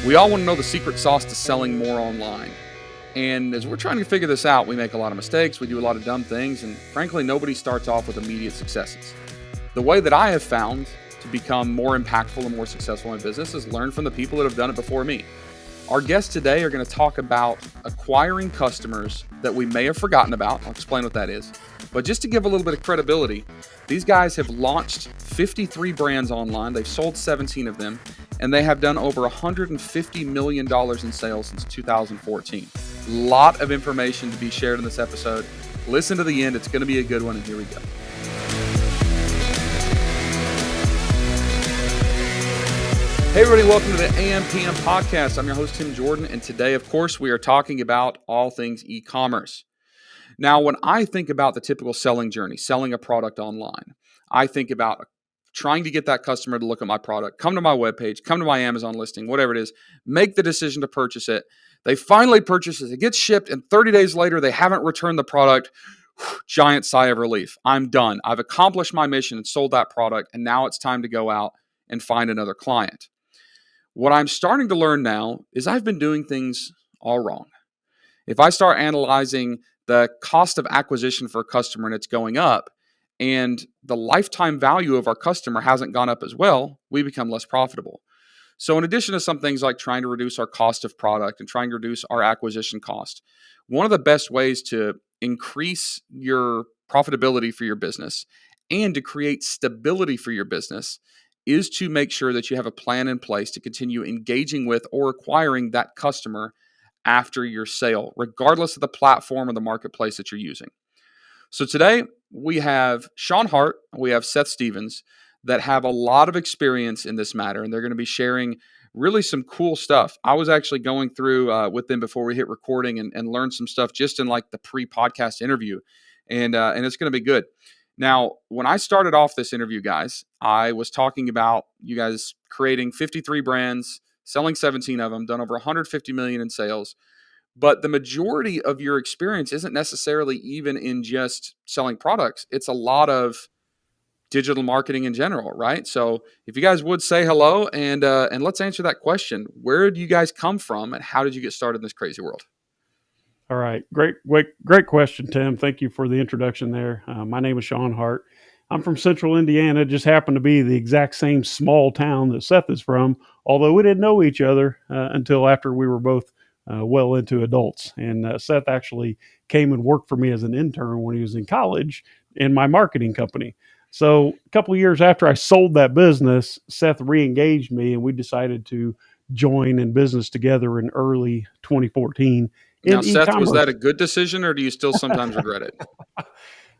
We all want to know the secret sauce to selling more online. And as we're trying to figure this out, we make a lot of mistakes, we do a lot of dumb things, and frankly, nobody starts off with immediate successes. The way that I have found to become more impactful and more successful in business is learn from the people that have done it before me. Our guests today are going to talk about acquiring customers that we may have forgotten about. I'll explain what that is. But just to give a little bit of credibility, these guys have launched 53 brands online. They've sold 17 of them, and they have done over $150 million in sales since 2014. A lot of information to be shared in this episode. Listen to the end. It's going to be a good one, and here we go. Hey everybody, welcome to the AM PM podcast. I'm your host, Tim Jordan, and today, of course, we are talking about all things e-commerce. Now, when I think about the typical selling journey, selling a product online, I think about trying to get that customer to look at my product, come to my webpage, come to my Amazon listing, whatever it is, make the decision to purchase it. They finally purchase it, it gets shipped, and 30 days later, they haven't returned the product. Giant sigh of relief. I'm done. I've accomplished my mission and sold that product, and now it's time to go out and find another client. What I'm starting to learn now is I've been doing things all wrong. If I start analyzing the cost of acquisition for a customer and it's going up, and the lifetime value of our customer hasn't gone up as well, we become less profitable. So in addition to some things like trying to reduce our cost of product and trying to reduce our acquisition cost, one of the best ways to increase your profitability for your business and to create stability for your business is to make sure that you have a plan in place to continue engaging with or acquiring that customer after your sale, regardless of the platform or the marketplace that you're using. So today we have Shawn, we have Seth Stevens that have a lot of experience in this matter, and they're going to be sharing really some cool stuff. I was actually going through with them before we hit recording and learned some stuff just in like the pre-podcast interview, and it's going to be good. Now, when I started off this interview, guys, I was talking about you guys creating 53 brands, selling 17 of them, done over 150 million in sales. But the majority of your experience isn't necessarily even in just selling products. It's a lot of digital marketing in general, right? So if you guys would say hello and let's answer that question. Where do you guys come from and how did you get started in this crazy world? All right. Great question, Tim. Thank you for the introduction there. My name is Shawn Hart. I'm from Central Indiana. It just happened to be the exact same small town that Seth is from, although we didn't know each other until after we were both well into adults. And Seth actually came and worked for me as an intern when he was in college in my marketing company. So a couple of years after I sold that business, Seth re-engaged me and we decided to join in business together in early 2014. Now, In Seth, was e-commerce. that a good decision or do you still sometimes regret it?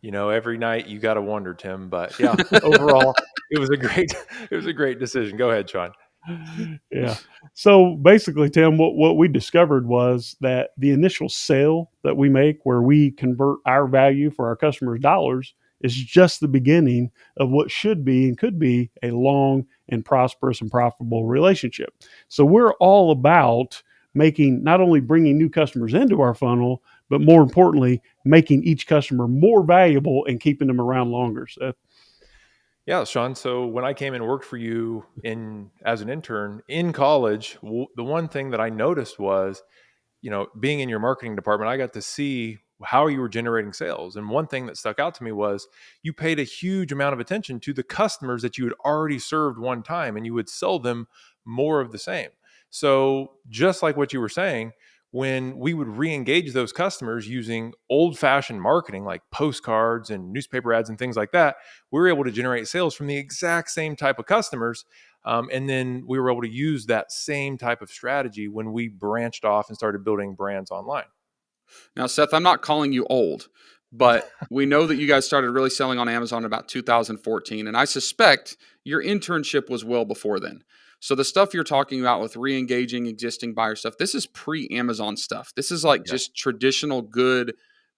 You know, every night you got to wonder, Tim, but yeah, overall it was a great decision. Go ahead, Shawn. Yeah. So basically, Tim, what we discovered was that the initial sale that we make where we convert our value for our customers' dollars is just the beginning of what should be and could be a long and prosperous and profitable relationship. So we're all about making, not only bringing new customers into our funnel, but more importantly, making each customer more valuable and keeping them around longer. So, Yeah, Shawn. So when I came and worked for you as an intern in college, the one thing that I noticed was, being in your marketing department, I got to see how you were generating sales. And one thing that stuck out to me was you paid a huge amount of attention to the customers that you had already served one time, and you would sell them more of the same. So just like what you were saying, when we would re-engage those customers using old-fashioned marketing like postcards and newspaper ads and things like that, we were able to generate sales from the exact same type of customers. And then we were able to use that same type of strategy when we branched off and started building brands online. Now, Seth, I'm not calling you old, but we know that you guys started really selling on Amazon in about 2014, and I suspect your internship was well before then. So the stuff you're talking about with re-engaging existing buyer stuff, this is pre-Amazon stuff. This is like just traditional good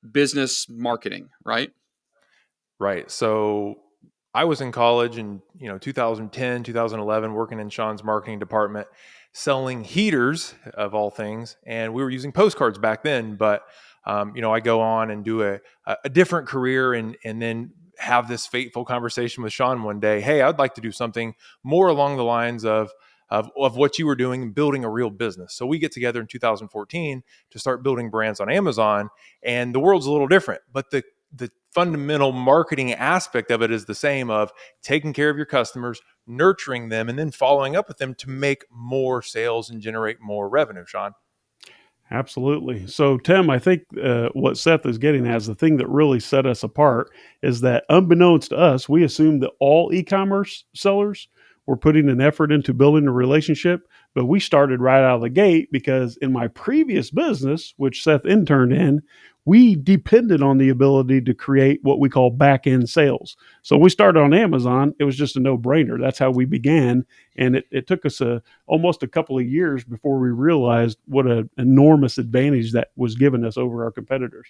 business marketing, right? Right. So I was in college in 2010, 2011, working in Shawn's marketing department, selling heaters of all things, and we were using postcards back then. But I go on and do a different career, and then have this fateful conversation with Shawn one day. Hey, I'd like to do something more along the lines of of what you were doing and building a real business. So we get together in 2014 to start building brands on Amazon, and the world's a little different, but the fundamental marketing aspect of it is the same, of taking care of your customers, nurturing them, and then following up with them to make more sales and generate more revenue, Shawn. Absolutely. So, Tim, I think what Seth is getting at is the thing that really set us apart is that unbeknownst to us, we assumed that all e-commerce sellers were putting an effort into building a relationship, but we started right out of the gate because in my previous business, which Seth interned in, we depended on the ability to create what we call back-end sales. So when we started on Amazon, it was just a no-brainer. That's how we began. And it took us almost a couple of years before we realized what an enormous advantage that was given us over our competitors.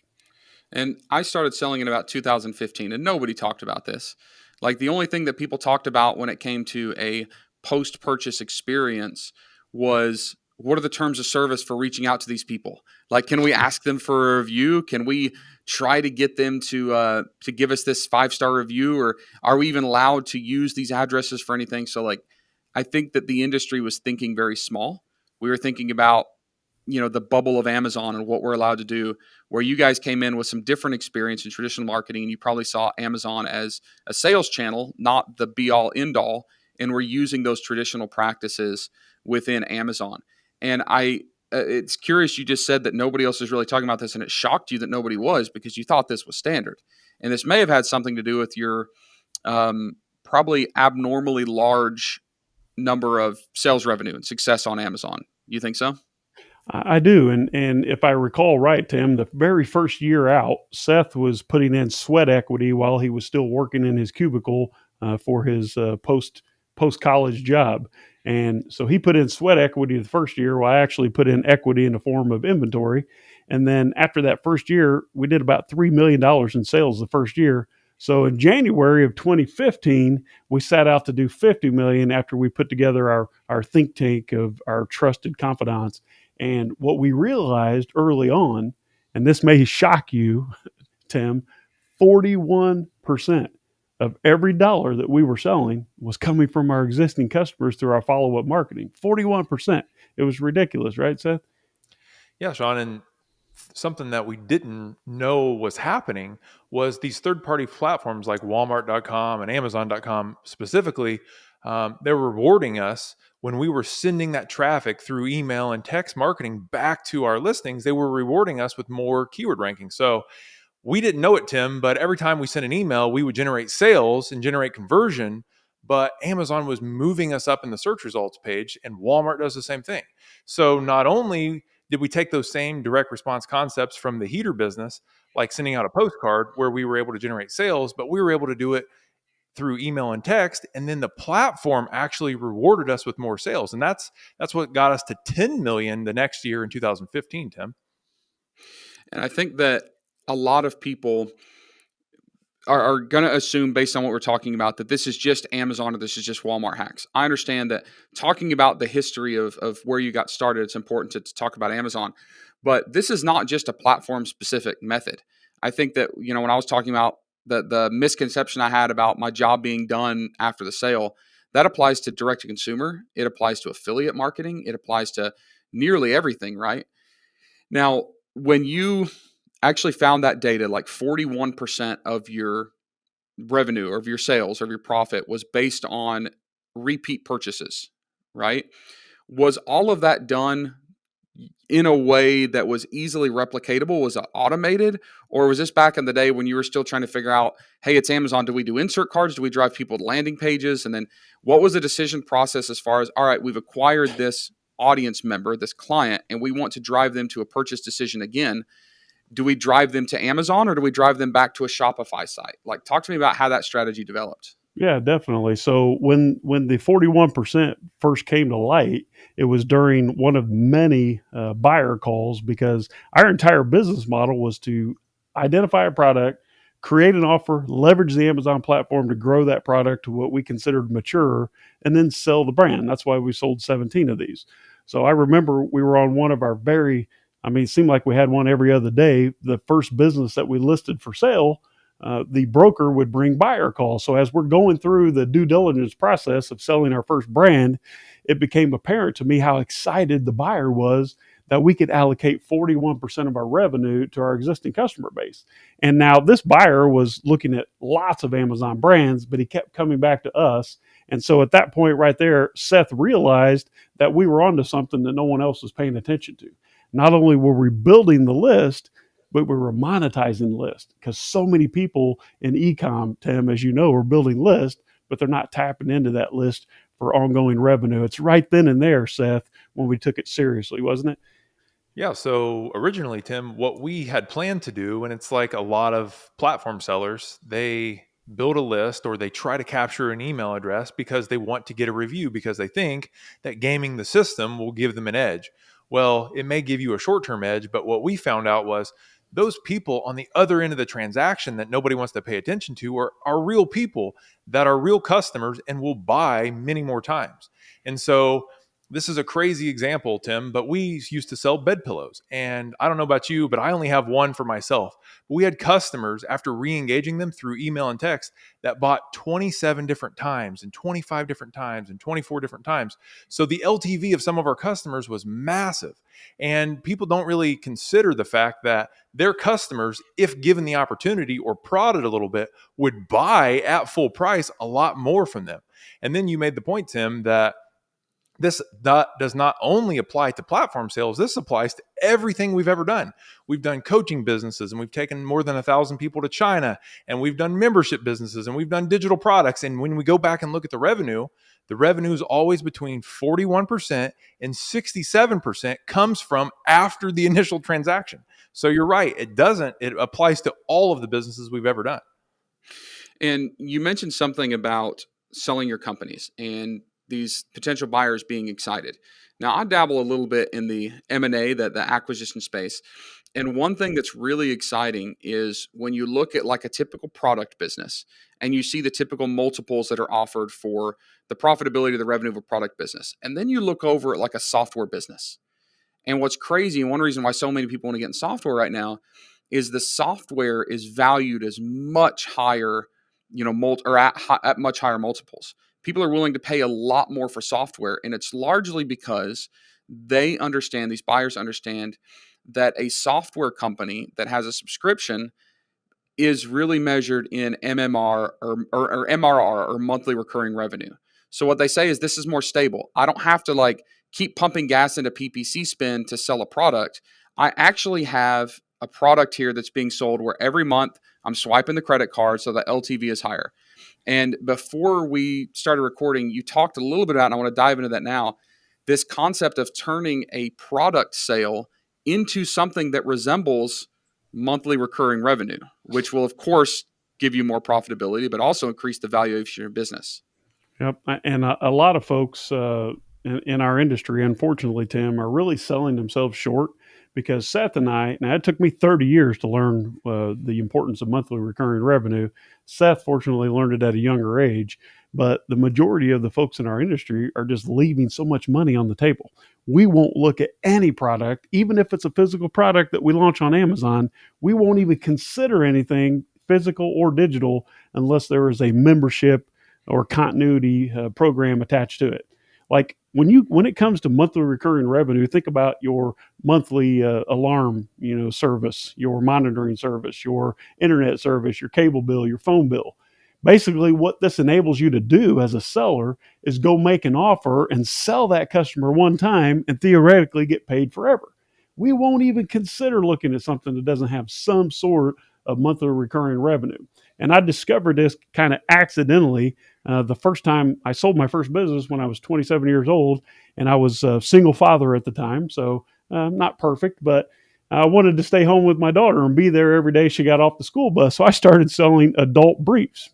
And I started selling in about 2015, and nobody talked about this. Like, the only thing that people talked about when it came to a post-purchase experience was, what are the terms of service for reaching out to these people? Like, can we ask them for a review? Can we try to get them to give us this 5-star review? Or are we even allowed to use these addresses for anything? So, like, I think that the industry was thinking very small. We were thinking about, the bubble of Amazon and what we're allowed to do, where you guys came in with some different experience in traditional marketing, and you probably saw Amazon as a sales channel, not the be all end all. And we're using those traditional practices within Amazon. And it's curious, you just said that nobody else is really talking about this, and it shocked you that nobody was, because you thought this was standard. And this may have had something to do with your probably abnormally large number of sales revenue and success on Amazon. You think so? I do. And if I recall right, Tim, the very first year out, Seth was putting in sweat equity while he was still working in his cubicle for his post-college job. And so he put in sweat equity the first year, while I actually put in equity in the form of inventory. And then after that first year, we did about $3 million in sales the first year. So in January of 2015, we set out to do 50 million after we put together our think tank of our trusted confidants. And what we realized early on, and this may shock you, Tim, 41% of every dollar that we were selling was coming from our existing customers through our follow-up marketing. 41%. It was ridiculous, right, Seth? Yeah, Shawn. And something that we didn't know was happening was these third-party platforms like Walmart.com and Amazon.com specifically, they're rewarding us when we were sending that traffic through email and text marketing back to our listings. They were rewarding us with more keyword ranking. So we didn't know it, Tim, but every time we sent an email, we would generate sales and generate conversion. But Amazon was moving us up in the search results page, and Walmart does the same thing. So not only did we take those same direct response concepts from the heater business, like sending out a postcard where we were able to generate sales, but we were able to do it through email and text. And then the platform actually rewarded us with more sales. And that's what got us to 10 million the next year in 2015, Tim. And I think that a lot of people are going to assume, based on what we're talking about, that this is just Amazon or this is just Walmart hacks. I understand that talking about the history of where you got started, it's important to talk about Amazon. But this is not just a platform-specific method. I think that, when I was talking about the misconception I had about my job being done after the sale, that applies to direct-to-consumer. It applies to affiliate marketing. It applies to nearly everything, right? Now, when you actually found that data, like 41% of your revenue or of your sales or of your profit was based on repeat purchases, right? Was all of that done in a way that was easily replicatable? Was it automated? Or was this back in the day when you were still trying to figure out, hey, it's Amazon, do we do insert cards? Do we drive people to landing pages? And then what was the decision process as far as, all right, we've acquired this audience member, this client, and we want to drive them to a purchase decision again. Do we drive them to Amazon or do we drive them back to a Shopify site? Like, talk to me about how that strategy developed. Yeah, definitely. So when the 41% first came to light, it was during one of many buyer calls, because our entire business model was to identify a product, create an offer, leverage the Amazon platform to grow that product to what we considered mature, and then sell the brand. That's why we sold 17 of these. So I remember we were on one of our it seemed like we had one every other day. The first business that we listed for sale, the broker would bring buyer calls. So as we're going through the due diligence process of selling our first brand, it became apparent to me how excited the buyer was that we could allocate 41% of our revenue to our existing customer base. And now this buyer was looking at lots of Amazon brands, but he kept coming back to us. And so at that point right there, Seth realized that we were onto something that no one else was paying attention to. Not only were we building the list, but we were monetizing the list, because so many people in e-com, Tim, as you know, are building lists, but they're not tapping into that list for ongoing revenue. It's right then and there, Seth, when we took it seriously, wasn't it? Yeah. So originally, Tim, what we had planned to do, and it's like a lot of platform sellers, they build a list or they try to capture an email address because they want to get a review because they think that gaming the system will give them an edge. Well, it may give you a short term edge, but what we found out was those people on the other end of the transaction that nobody wants to pay attention to are real people that are real customers and will buy many more times. And so, this is a crazy example, Tim, but we used to sell bed pillows. And I don't know about you, but I only have one for myself. But we had customers, after re-engaging them through email and text, that bought 27 different times and 25 different times and 24 different times. So the LTV of some of our customers was massive. And people don't really consider the fact that their customers, if given the opportunity or prodded a little bit, would buy at full price a lot more from them. And then you made the point, Tim, that this does not only apply to platform sales, this applies to everything we've ever done. We've done coaching businesses, and we've taken more than 1,000 people to China, and we've done membership businesses, and we've done digital products. And when we go back and look at the revenue is always between 41% and 67% comes from after the initial transaction. So you're right. It applies to all of the businesses we've ever done. And you mentioned something about selling your companies and these potential buyers being excited. Now, I dabble a little bit in the M&A, the acquisition space. And one thing that's really exciting is when you look at like a typical product business and you see the typical multiples that are offered for the profitability of the revenue of a product business. And then you look over at like a software business. And what's crazy, and one reason why so many people want to get in software right now, is the software is valued as much higher, at much higher multiples. People are willing to pay a lot more for software, and it's largely because these buyers understand that a software company that has a subscription is really measured in MMR or MRR, or monthly recurring revenue. So what they say is this is more stable. I don't have to like keep pumping gas into PPC spend to sell a product. I actually have a product here that's being sold where every month I'm swiping the credit card, so the LTV is higher. And before we started recording, you talked a little bit about, and I want to dive into that now, this concept of turning a product sale into something that resembles monthly recurring revenue, which will, of course, give you more profitability, but also increase the valuation of your business. Yep. And a lot of folks in our industry, unfortunately, Tim, are really selling themselves short, because Seth and I, now it took me 30 years to learn the importance of monthly recurring revenue. Seth, fortunately, learned it at a younger age, but the majority of the folks in our industry are just leaving so much money on the table. We won't look at any product, even if it's a physical product that we launch on Amazon. We won't even consider anything physical or digital unless there is a membership or continuity program attached to it. Like when it comes to monthly recurring revenue, think about your monthly alarm, service, your monitoring service, your internet service, your cable bill, your phone bill. Basically, what this enables you to do as a seller is go make an offer and sell that customer one time and theoretically get paid forever. We won't even consider looking at something that doesn't have some sort of monthly recurring revenue. And I discovered this kind of accidentally the first time I sold my first business when I was 27 years old, and I was a single father at the time, so not perfect, but I wanted to stay home with my daughter and be there every day she got off the school bus. So I started selling adult briefs,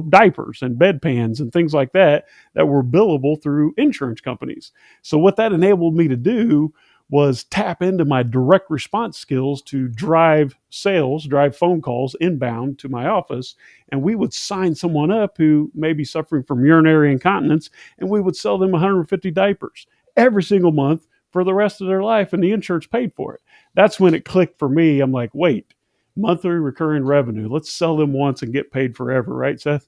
diapers and bedpans and things like that were billable through insurance companies. So what that enabled me to do was tap into my direct response skills to drive sales, drive phone calls inbound to my office. And we would sign someone up who may be suffering from urinary incontinence, and we would sell them 150 diapers every single month for the rest of their life, and the insurance paid for it. That's when it clicked for me. I'm like, wait, monthly recurring revenue. Let's sell them once and get paid forever, right, Seth?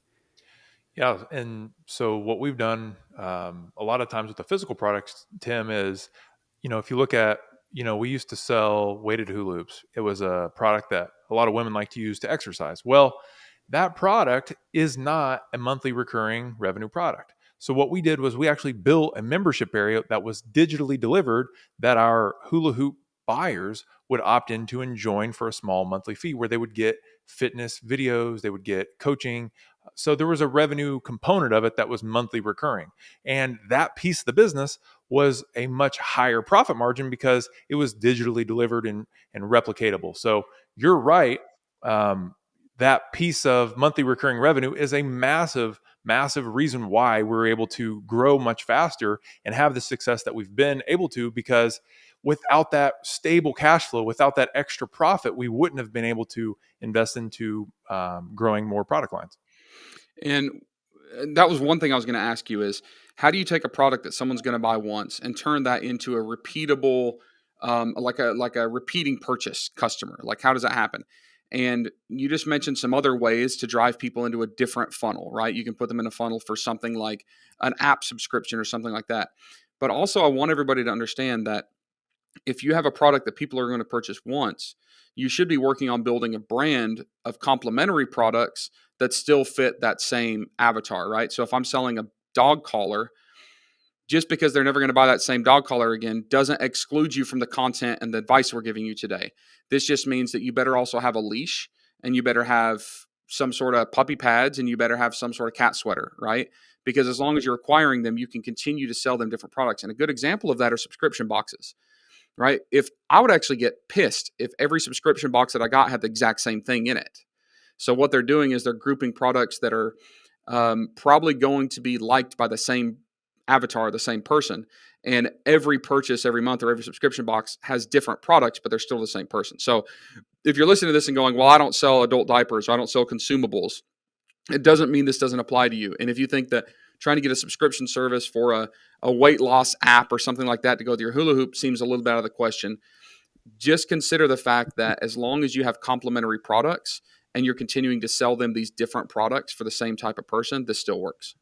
Yeah. And so what we've done a lot of times with the physical products, Tim, is, if you look at, we used to sell weighted hula hoops. It was a product that a lot of women like to use to exercise. Well, that product is not a monthly recurring revenue product. So what we did was we actually built a membership area that was digitally delivered that our hula hoop buyers would opt into and join for a small monthly fee where they would get fitness videos, they would get coaching. So there was a revenue component of it that was monthly recurring. And that piece of the business was a much higher profit margin because it was digitally delivered and replicatable. So you're right. That piece of monthly recurring revenue is a massive, massive reason why we're able to grow much faster and have the success that we've been able to, because without that stable cash flow, without that extra profit, we wouldn't have been able to invest into growing more product lines. And that was one thing I was going to ask you is, how do you take a product that someone's going to buy once and turn that into a repeatable, like a repeating purchase customer? Like, how does that happen? And you just mentioned some other ways to drive people into a different funnel, right? You can put them in a funnel for something like an app subscription or something like that. But also, I want everybody to understand that if you have a product that people are going to purchase once, you should be working on building a brand of complementary products that still fit that same avatar, right? So if I'm selling a dog collar, just because they're never going to buy that same dog collar again doesn't exclude you from the content and the advice we're giving you today. This just means that you better also have a leash, and you better have some sort of puppy pads, and you better have some sort of cat sweater, right? Because as long as you're acquiring them, you can continue to sell them different products. And a good example of that are subscription boxes, right? If I would actually get pissed if every subscription box that I got had the exact same thing in it. So what they're doing is they're grouping products that are probably going to be liked by the same avatar, the same person. And every purchase every month or every subscription box has different products, but they're still the same person. So if you're listening to this and going, well, I don't sell adult diapers, or I don't sell consumables, it doesn't mean this doesn't apply to you. And if you think that trying to get a subscription service for a weight loss app or something like that to go with your hula hoop seems a little bit out of the question, just consider the fact that as long as you have complementary products and you're continuing to sell them these different products for the same type of person, this still works.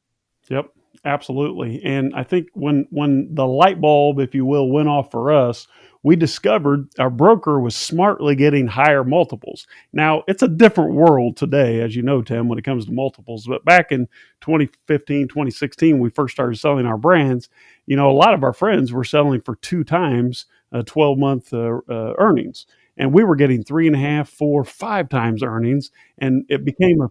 Yep, absolutely. And I think when the light bulb, if you will, went off for us, we discovered our broker was smartly getting higher multiples. Now, it's a different world today, as you know, Tim, when it comes to multiples. But back in 2015, 2016, we first started selling our brands. A lot of our friends were selling for 2 times 12-month earnings. And we were getting 3.5, 4, 5 times earnings. And it became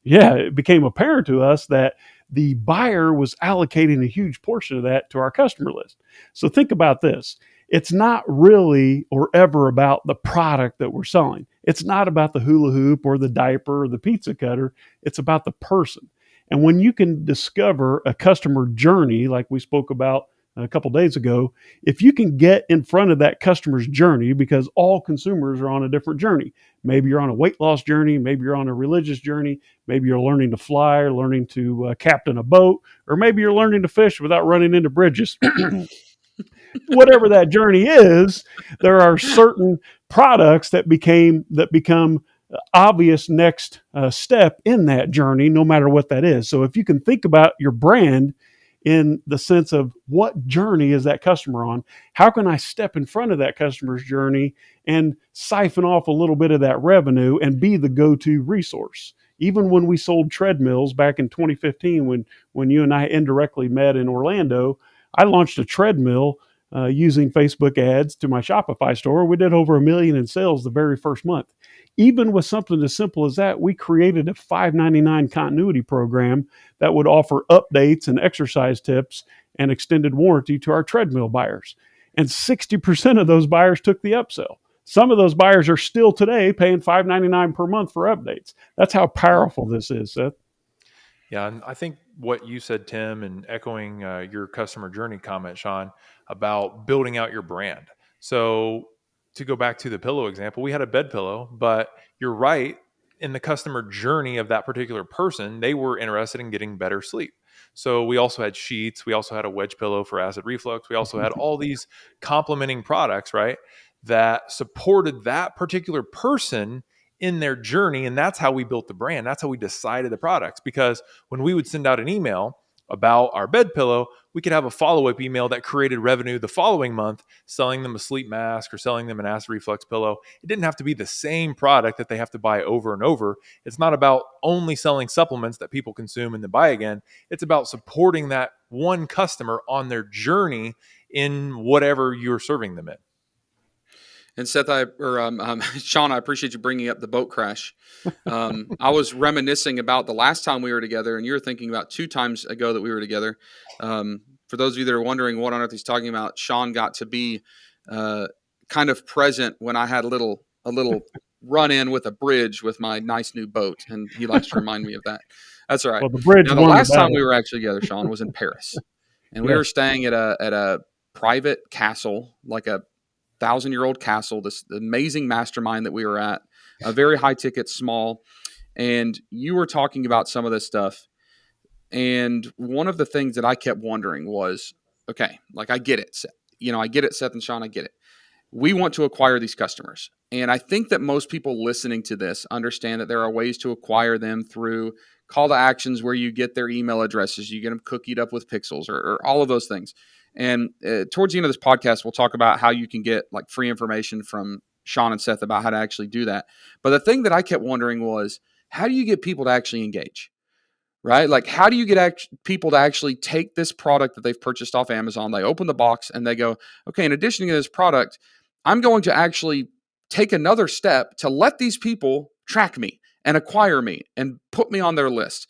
apparent to us that the buyer was allocating a huge portion of that to our customer list. So think about this. It's not really or ever about the product that we're selling. It's not about the hula hoop or the diaper or the pizza cutter. It's about the person. And when you can discover a customer journey, like we spoke about a couple days ago, if you can get in front of that customer's journey, because all consumers are on a different journey. Maybe you're on a weight loss journey, maybe you're on a religious journey, maybe you're learning to fly or learning to captain a boat, or maybe you're learning to fish without running into bridges. Whatever that journey is, there are certain products that become obvious next step in that journey, no matter what that is. So if you can think about your brand in the sense of what journey is that customer on? How can I step in front of that customer's journey and siphon off a little bit of that revenue and be the go-to resource? Even when we sold treadmills back in 2015, when you and I indirectly met in Orlando, I launched a treadmill using Facebook ads to my Shopify store. We did over $1 million in sales the very first month. Even with something as simple as that, we created a $5.99 continuity program that would offer updates and exercise tips and extended warranty to our treadmill buyers. And 60% of those buyers took the upsell. Some of those buyers are still today paying $5.99 per month for updates. That's how powerful this is, Seth. Yeah, and I think what you said, Tim, and echoing your customer journey comment, Shawn, about building out your brand. So to go back to the pillow example, we had a bed pillow, but you're right. In the customer journey of that particular person, they were interested in getting better sleep. So we also had sheets. We also had a wedge pillow for acid reflux. We also had all these complementing products, right, that supported that particular person in their journey. And that's how we built the brand. That's how we decided the products. Because when we would send out an email about our bed pillow, we could have a follow-up email that created revenue the following month, selling them a sleep mask or selling them an acid reflux pillow. It didn't have to be the same product that they have to buy over and over. It's not about only selling supplements that people consume and then buy again. It's about supporting that one customer on their journey in whatever you're serving them in. And Seth, Shawn, I appreciate you bringing up the boat crash. I was reminiscing about the last time we were together, and you were thinking about 2 times ago that we were together. For those of you that are wondering what on earth he's talking about, Shawn got to be kind of present when I had a little run in with a bridge with my nice new boat, and he likes to remind me of that. That's all right. Well, the bridge. Now, the last time we were actually together, Shawn, was in Paris, and we were staying at a private castle, like a 1,000-year-old castle, this amazing mastermind that we were at, a very high ticket, small. And you were talking about some of this stuff. And one of the things that I kept wondering was, okay, like I get it. I get it, Seth and Shawn, I get it. We want to acquire these customers. And I think that most people listening to this understand that there are ways to acquire them through call to actions where you get their email addresses, you get them cookied up with pixels or all of those things. And towards the end of this podcast, we'll talk about how you can get like free information from Shawn and Seth about how to actually do that. But the thing that I kept wondering was, how do you get people to actually engage? Right? Like, how do you get people to actually take this product that they've purchased off Amazon? They open the box and they go, okay, in addition to this product, I'm going to actually take another step to let these people track me and acquire me and put me on their list.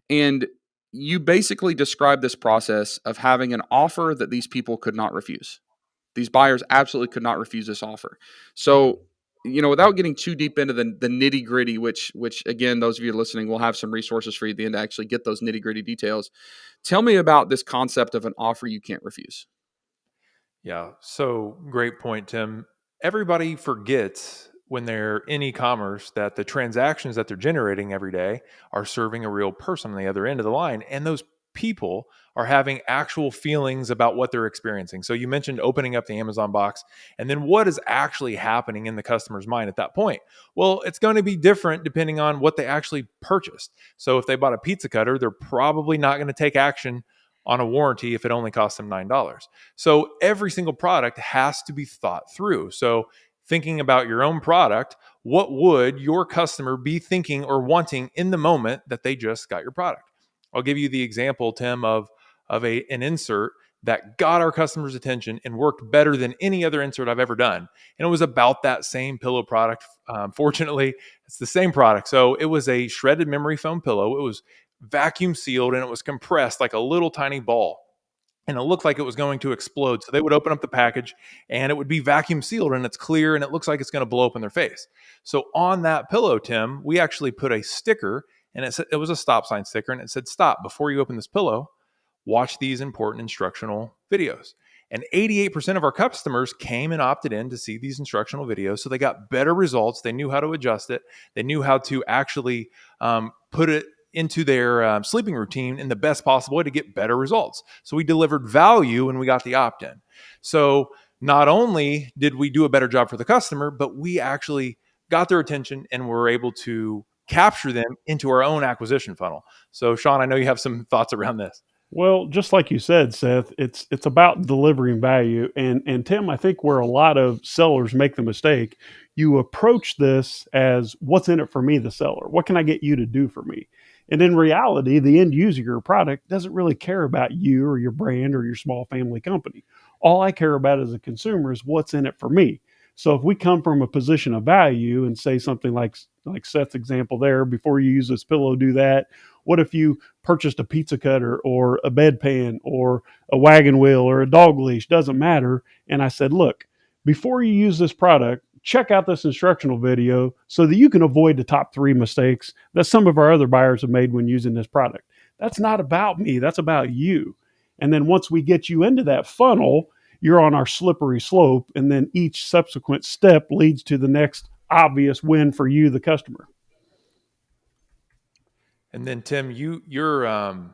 And you basically describe this process of having an offer that these people could not refuse. These buyers absolutely could not refuse this offer. So, without getting too deep into the nitty gritty, which again, those of you listening will have some resources for you at the end to actually get those nitty gritty details. Tell me about this concept of an offer you can't refuse. Yeah. So great point, Tim. Everybody forgets when they're in e-commerce that the transactions that they're generating every day are serving a real person on the other end of the line. And those people are having actual feelings about what they're experiencing. So you mentioned opening up the Amazon box, and then what is actually happening in the customer's mind at that point? Well, it's going to be different depending on what they actually purchased. So if they bought a pizza cutter, they're probably not going to take action on a warranty if it only costs them $9. So every single product has to be thought through. So thinking about your own product, what would your customer be thinking or wanting in the moment that they just got your product? I'll give you the example, Tim, of an insert that got our customers' attention and worked better than any other insert I've ever done. And it was about that same pillow product. Fortunately, it's the same product. So it was a shredded memory foam pillow. It was vacuum sealed and it was compressed like a little tiny ball. And it looked like it was going to explode. So they would open up the package and it would be vacuum sealed and it's clear and it looks like it's going to blow up in their face. So on that pillow, Tim, we actually put a sticker, and it was a stop sign sticker, and it said, "Stop, before you open this pillow, watch these important instructional videos." And 88% of our customers came and opted in to see these instructional videos. So they got better results. They knew how to adjust it. They knew how to actually put it into their sleeping routine in the best possible way to get better results. So we delivered value and we got the opt-in. So not only did we do a better job for the customer, but we actually got their attention and were able to capture them into our own acquisition funnel. So Shawn, I know you have some thoughts around this. Well, just like you said, Seth, it's about delivering value. And Tim, I think where a lot of sellers make the mistake, you approach this as, what's in it for me, the seller? What can I get you to do for me? And in reality, the end user of your product doesn't really care about you or your brand or your small family company. All I care about as a consumer is what's in it for me. So if we come from a position of value and say something like Seth's example there, before you use this pillow, do that. What if you purchased a pizza cutter or a bedpan or a wagon wheel or a dog leash? Doesn't matter. And I said, look, before you use this product, check out this instructional video so that you can avoid the top 3 mistakes that some of our other buyers have made when using this product. That's not about me. That's about you. And then once we get you into that funnel, you're on our slippery slope. And then each subsequent step leads to the next obvious win for you, the customer. And then Tim, your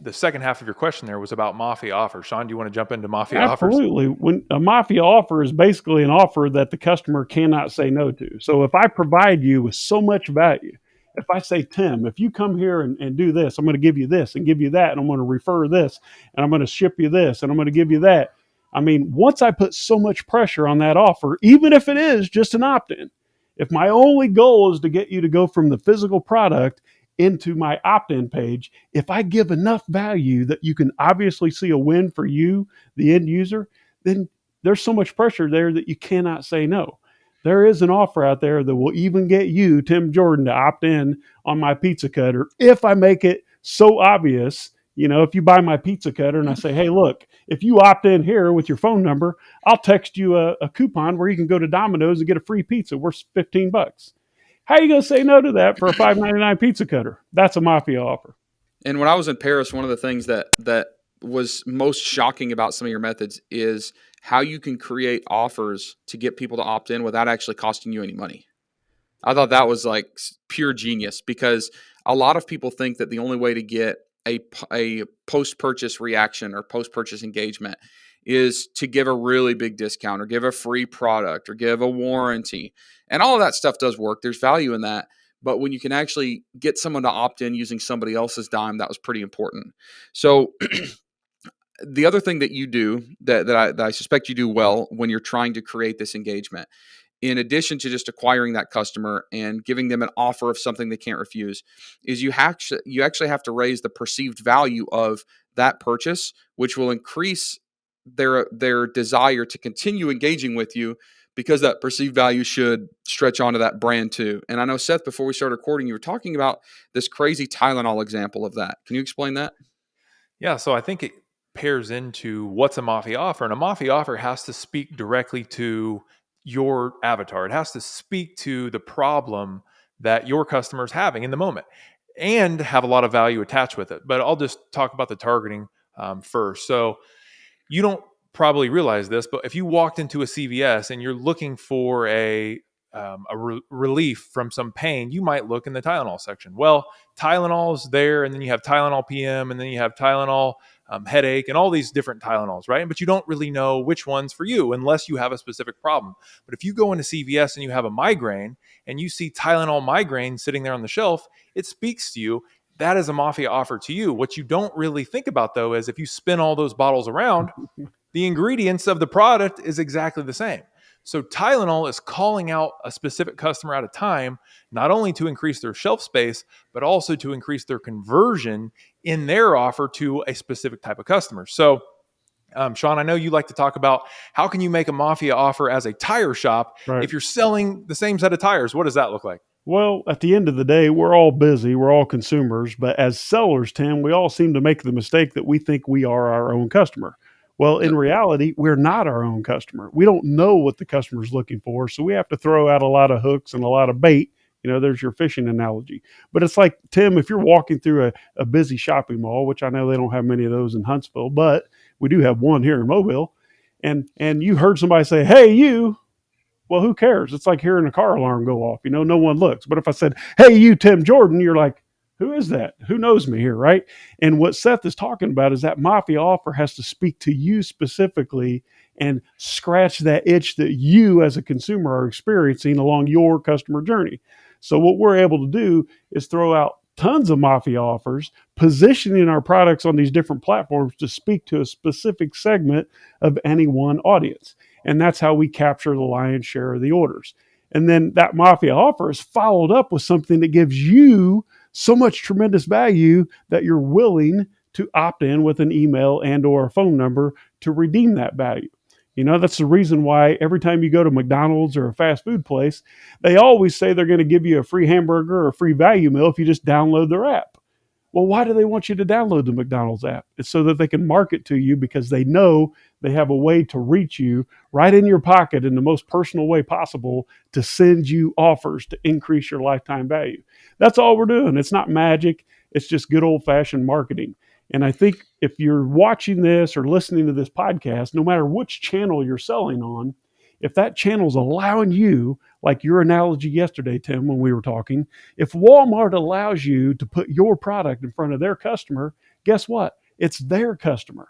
the second half of your question there was about Mafia offers. Shawn, do you want to jump into Mafia offers? Absolutely. When a Mafia offer is basically an offer that the customer cannot say no to. So if I provide you with so much value, if I say, Tim, if you come here and do this, I'm going to give you this and give you that, and I'm going to refer this, and I'm going to ship you this, and I'm going to give you that. I mean, once I put so much pressure on that offer, even if it is just an opt-in, if my only goal is to get you to go from the physical product into my opt-in page, if I give enough value that you can obviously see a win for you, the end user, then there's so much pressure there that you cannot say no. There is an offer out there that will even get you, Tim Jordan, to opt in on my pizza cutter if I make it so obvious. If you buy my pizza cutter and I say, hey, look, if you opt in here with your phone number, I'll text you a coupon where you can go to Domino's and get a free pizza worth $15. How are you going to say no to that for a $5.99 pizza cutter? That's a Mafia offer. And when I was in Paris, one of the things that was most shocking about some of your methods is how you can create offers to get people to opt in without actually costing you any money. I thought that was like pure genius, because a lot of people think that the only way to get a post-purchase reaction or post-purchase engagement is to give a really big discount or give a free product or give a warranty. And all of that stuff does work. There's value in that. But when you can actually get someone to opt in using somebody else's dime, that was pretty important. So the other thing that you do that I suspect you do well when you're trying to create this engagement, in addition to just acquiring that customer and giving them an offer of something they can't refuse, is you actually have to raise the perceived value of that purchase, which will increase their desire to continue engaging with you, because that perceived value should stretch onto that brand too. And I know, Seth, before we started recording, you were talking about this crazy Tylenol example of that. Can you explain that? Yeah, so I think it pairs into what's a Mafia offer. And a Mafia offer has to speak directly to your avatar. It has to speak to the problem that your customer is having in the moment and have a lot of value attached with it. But I'll just talk about the targeting first. So you don't probably realize this, but if you walked into a CVS and you're looking for a relief from some pain, you might look in the Tylenol section. Well, Tylenol's there, and then you have Tylenol PM, and then you have Tylenol headache, and all these different Tylenols, right? But you don't really know which one's for you unless you have a specific problem. But if you go into CVS and you have a migraine and you see Tylenol migraine sitting there on the shelf, it speaks to you. That is a Mafia offer to you. What you don't really think about, though, is if you spin all those bottles around, the ingredients of the product is exactly the same. So Tylenol is calling out a specific customer at a time, not only to increase their shelf space, but also to increase their conversion in their offer to a specific type of customer. So, Shawn, I know you like to talk about how can you make a Mafia offer as a tire shop Right. if you're selling the same set of tires. What does that look like? Well, at the end of the day, we're all busy. We're all consumers. But as sellers, Tim, we all seem to make the mistake that we think we are our own customer. Well, in reality, we're not our own customer. We don't know what the customer's looking for. So we have to throw out a lot of hooks and a lot of bait. There's your fishing analogy. But it's like, Tim, if you're walking through a busy shopping mall, which I know they don't have many of those in Huntsville, but we do have one here in Mobile, and you heard somebody say, hey, you. Well, who cares? It's like hearing a car alarm go off. No one looks. But if I said, hey, you, Tim Jordan, you're like, who is that? Who knows me here, right? And what Seth is talking about is that Mafia offer has to speak to you specifically and scratch that itch that you as a consumer are experiencing along your customer journey. So what we're able to do is throw out tons of Mafia offers, positioning our products on these different platforms to speak to a specific segment of any one audience. And that's how we capture the lion's share of the orders. And then that Mafia offer is followed up with something that gives you so much tremendous value that you're willing to opt in with an email and or a phone number to redeem that value. That's the reason why every time you go to McDonald's or a fast food place, they always say they're going to give you a free hamburger or a free value meal if you just download their app. Well, why do they want you to download the McDonald's app? It's so that they can market to you, because they know they have a way to reach you right in your pocket in the most personal way possible to send you offers to increase your lifetime value. That's all we're doing. It's not magic. It's just good old-fashioned marketing. And I think if you're watching this or listening to this podcast, no matter which channel you're selling on, if that channel's allowing you, like your analogy yesterday, Tim, when we were talking, if Walmart allows you to put your product in front of their customer, guess what? It's their customer.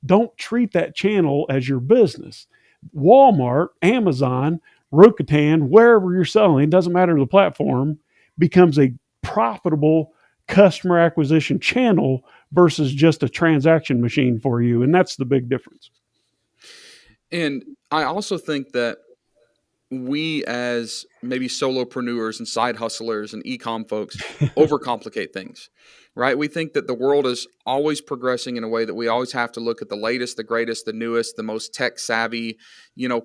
Don't treat that channel as your business. Walmart, Amazon, Rokutan, wherever you're selling, doesn't matter the platform, becomes a profitable customer acquisition channel versus just a transaction machine for you. And that's the big difference. And I also think that we as maybe solopreneurs and side hustlers and e-com folks overcomplicate things, right? We think that the world is always progressing in a way that we always have to look at the latest, the greatest, the newest, the most tech savvy,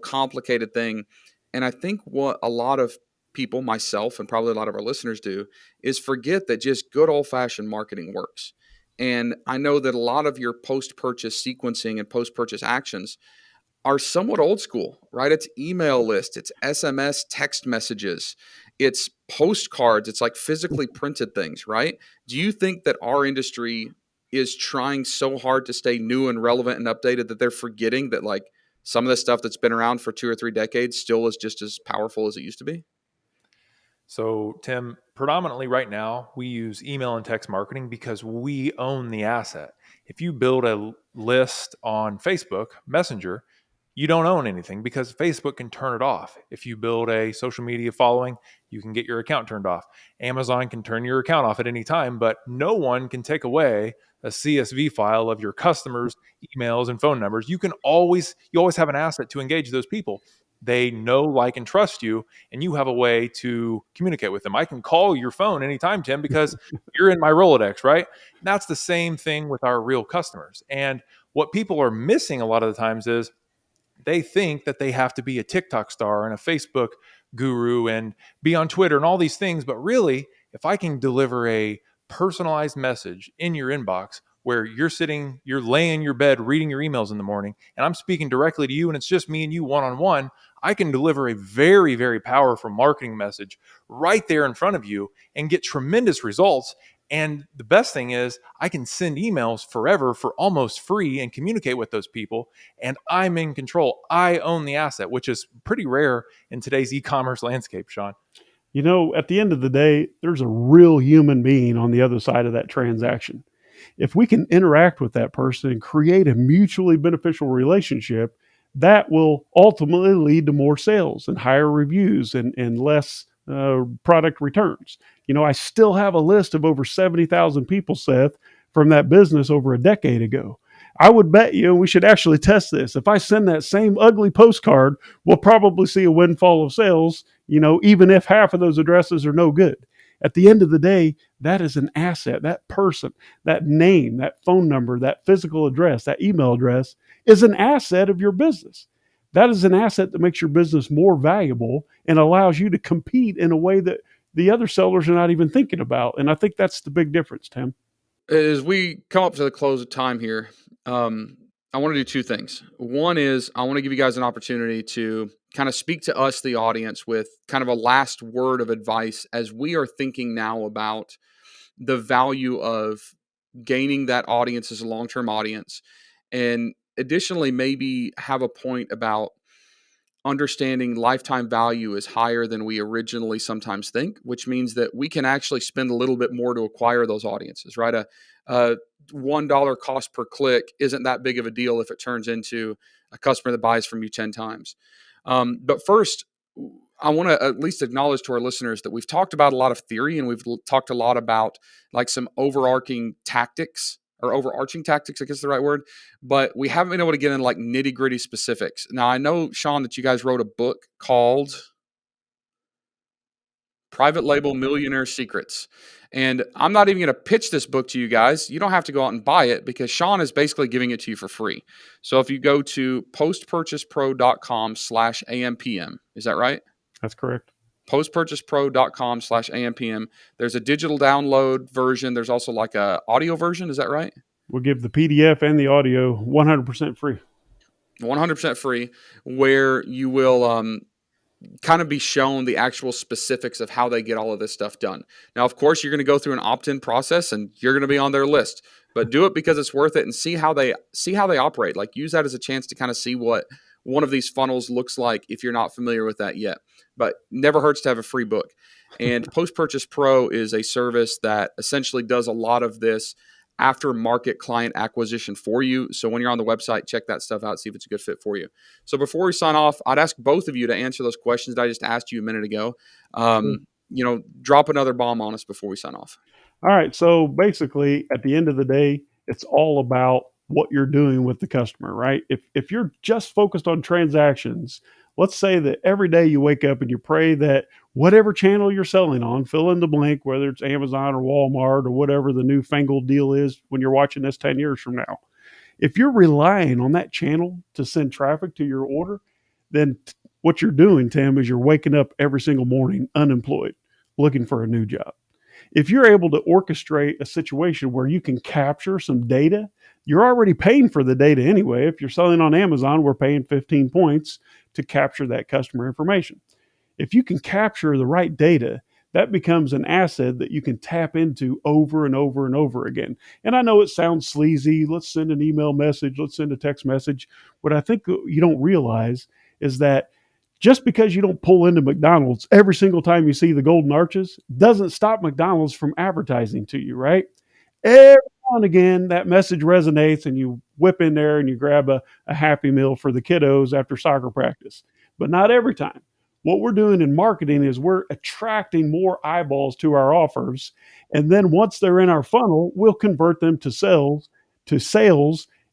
complicated thing. And I think what a lot of people, myself and probably a lot of our listeners do, is forget that just good old fashioned marketing works. And I know that a lot of your post-purchase sequencing and post-purchase actions are somewhat old school, right? It's email lists, it's SMS text messages, it's postcards, it's like physically printed things, right? Do you think that our industry is trying so hard to stay new and relevant and updated that they're forgetting that like some of the stuff that's been around for 2 or 3 decades still is just as powerful as it used to be? So, Tim, predominantly right now, we use email and text marketing because we own the asset. If you build a list on Facebook Messenger, you don't own anything because Facebook can turn it off. If you build a social media following, you can get your account turned off. Amazon can turn your account off at any time, but no one can take away a CSV file of your customers' emails and phone numbers. You always have an asset to engage those people. They know, like, and trust you, and you have a way to communicate with them. I can call your phone anytime, Tim, because you're in my Rolodex, right? And that's the same thing with our real customers. And what people are missing a lot of the times is they think that they have to be a TikTok star and a Facebook guru and be on Twitter and all these things. But really, if I can deliver a personalized message in your inbox where you're laying in your bed reading your emails in the morning, and I'm speaking directly to you, and it's just me and you one-on-one, I can deliver a very, very powerful marketing message right there in front of you and get tremendous results. And the best thing is I can send emails forever for almost free and communicate with those people. And I'm in control. I own the asset, which is pretty rare in today's e-commerce landscape, Shawn. At the end of the day, there's a real human being on the other side of that transaction. If we can interact with that person and create a mutually beneficial relationship, that will ultimately lead to more sales and higher reviews and less product returns. I still have a list of over 70,000 people, Seth, from that business over a decade ago. I would bet you, and we should actually test this, if I send that same ugly postcard, we'll probably see a windfall of sales, even if half of those addresses are no good. At the end of the day, that is an asset. That person, that name, that phone number, that physical address, that email address is an asset of your business. That is an asset that makes your business more valuable and allows you to compete in a way that the other sellers are not even thinking about. And I think that's the big difference, Tim. As we come up to the close of time here, I want to do two things. One is I want to give you guys an opportunity to kind of speak to us, the audience, with kind of a last word of advice as we are thinking now about the value of gaining that audience as a long-term audience. And additionally, maybe have a point about understanding lifetime value is higher than we originally sometimes think, which means that we can actually spend a little bit more to acquire those audiences, right? A $1 cost per click isn't that big of a deal if it turns into a customer that buys from you 10 times. But first, I want to at least acknowledge to our listeners that we've talked about a lot of theory and we've talked a lot about like some overarching tactics or overarching tactics, I guess is the right word, but we haven't been able to get in like nitty gritty specifics. Now, I know, Shawn, that you guys wrote a book called Private Label Millionaire Secrets. And I'm not even going to pitch this book to you guys. You don't have to go out and buy it because Shawn is basically giving it to you for free. So if you go to postpurchasepro.com/AMPM, is that right? That's correct. postpurchasepro.com/AMPM. There's a digital download version. There's also like a audio version. Is that right? We'll give the PDF and the audio 100% free. 100% free, where you will kind of be shown the actual specifics of how they get all of this stuff done. Now, of course, you're going to go through an opt-in process and you're going to be on their list, but do it because it's worth it and see how they operate. Like use that as a chance to kind of see what one of these funnels looks like if you're not familiar with that yet. But never hurts to have a free book. And Post Purchase Pro is a service that essentially does a lot of this aftermarket client acquisition for you. So when you're on the website, check that stuff out, see if it's a good fit for you. So before we sign off, I'd ask both of you to answer those questions that I just asked you a minute ago. Sure. Drop another bomb on us before we sign off. All right. So basically, at the end of the day, it's all about what you're doing with the customer, right? If you're just focused on transactions, let's say that every day you wake up and you pray that whatever channel you're selling on, fill in the blank, whether it's Amazon or Walmart or whatever the newfangled deal is when you're watching this 10 years from now. If you're relying on that channel to send traffic to your order, then what you're doing, Tim, is you're waking up every single morning unemployed, looking for a new job. If you're able to orchestrate a situation where you can capture some data, you're already paying for the data anyway. If you're selling on Amazon, we're paying 15 points to capture that customer information. If you can capture the right data, that becomes an asset that you can tap into over and over and over again. And I know it sounds sleazy. Let's send an email message. Let's send a text message. What I think you don't realize is that just because you don't pull into McDonald's every single time you see the golden arches doesn't stop McDonald's from advertising to you, right? Every now and again, that message resonates and you whip in there and you grab a Happy Meal for the kiddos after soccer practice, but not every time. What we're doing in marketing is we're attracting more eyeballs to our offers. And then once they're in our funnel, we'll convert them to sales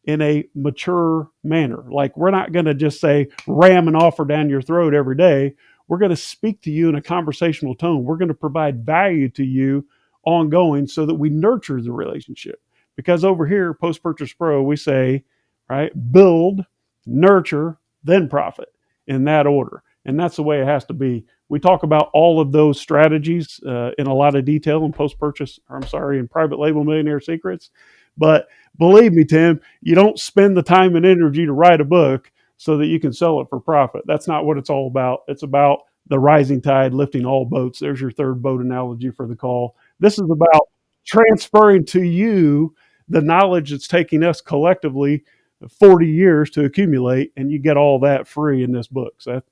in a mature manner. Like we're not going to just say ram an offer down your throat every day. We're going to speak to you in a conversational tone. We're going to provide value to you ongoing so that we nurture the relationship. Because over here, Post Purchase Pro, we say, right, build, nurture, then profit in that order. And that's the way it has to be. We talk about all of those strategies in a lot of detail in in Private Label Millionaire Secrets. But believe me, Tim, you don't spend the time and energy to write a book so that you can sell it for profit. That's not what it's all about. It's about the rising tide lifting all boats. There's your third boat analogy for the call. This is about transferring to you the knowledge that's taking us collectively 40 years to accumulate, and you get all that free in this book, Seth.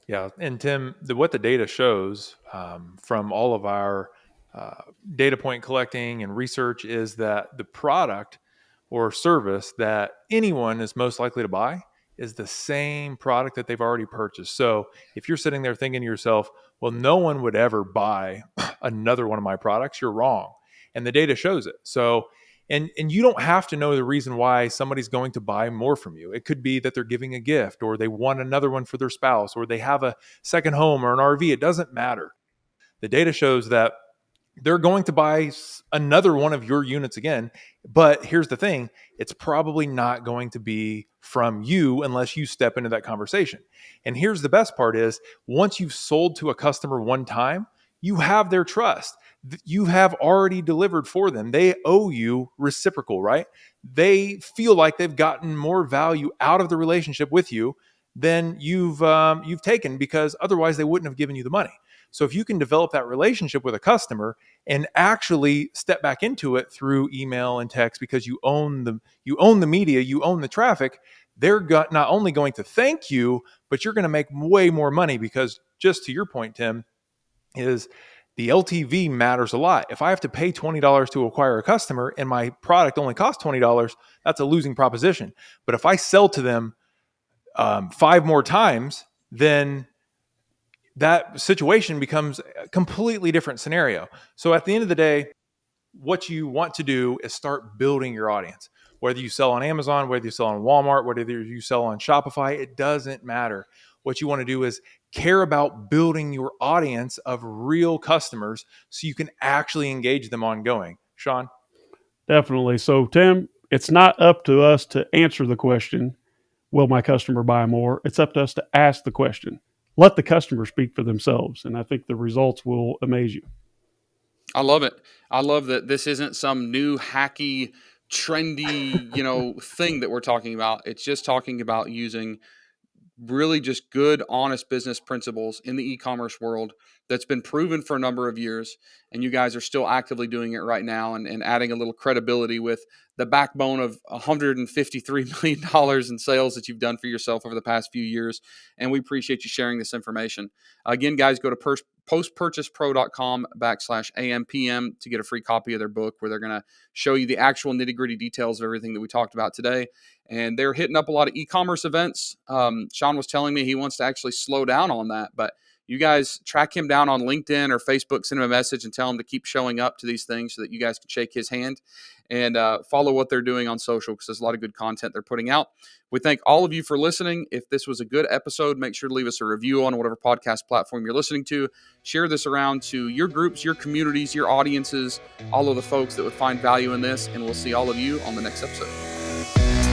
Yeah, and Tim, what the data shows from all of our data point collecting and research is that the product or service that anyone is most likely to buy is the same product that they've already purchased. So if you're sitting there thinking to yourself, well, no one would ever buy another one of my products, you're wrong. And the data shows it. So and you don't have to know the reason why somebody's going to buy more from you. It could be that they're giving a gift, or they want another one for their spouse, or they have a second home or an RV. It doesn't matter. The data shows that they're going to buy another one of your units again. But here's the thing, it's probably not going to be from you unless you step into that conversation. And here's the best part is, once you've sold to a customer one time, you have their trust. You have already delivered for them. They owe you reciprocal, right? They feel like they've gotten more value out of the relationship with you than you've taken, because otherwise they wouldn't have given you the money. So if you can develop that relationship with a customer and actually step back into it through email and text, because you own the media, you own the traffic, they're not only going to thank you, but you're going to make way more money, because just to your point, Tim, is the LTV matters a lot. If I have to pay $20 to acquire a customer and my product only costs $20, that's a losing proposition. But if I sell to them 5 more times, then that situation becomes a completely different scenario. So at the end of the day, what you want to do is start building your audience. Whether you sell on Amazon, whether you sell on Walmart, whether you sell on Shopify, it doesn't matter. What you want to do is care about building your audience of real customers so you can actually engage them ongoing. Shawn? Definitely. So, Tim, it's not up to us to answer the question, will my customer buy more? It's up to us to ask the question. Let the customer speak for themselves, and I think the results will amaze you. I love it. I love that this isn't some new hacky, trendy, thing that we're talking about. It's just talking about using really just good, honest business principles in the e-commerce world that's been proven for a number of years. And you guys are still actively doing it right now, and adding a little credibility with the backbone of $153 million in sales that you've done for yourself over the past few years. And we appreciate you sharing this information. Again, guys, go to postpurchasepro.com/AMPM to get a free copy of their book where they're going to show you the actual nitty-gritty details of everything that we talked about today. And they're hitting up a lot of e-commerce events. Shawn was telling me he wants to actually slow down on that, but you guys track him down on LinkedIn or Facebook, send him a message and tell him to keep showing up to these things so that you guys can shake his hand and follow what they're doing on social, because there's a lot of good content they're putting out. We thank all of you for listening. If this was a good episode, make sure to leave us a review on whatever podcast platform you're listening to. Share this around to your groups, your communities, your audiences, all of the folks that would find value in this, and we'll see all of you on the next episode.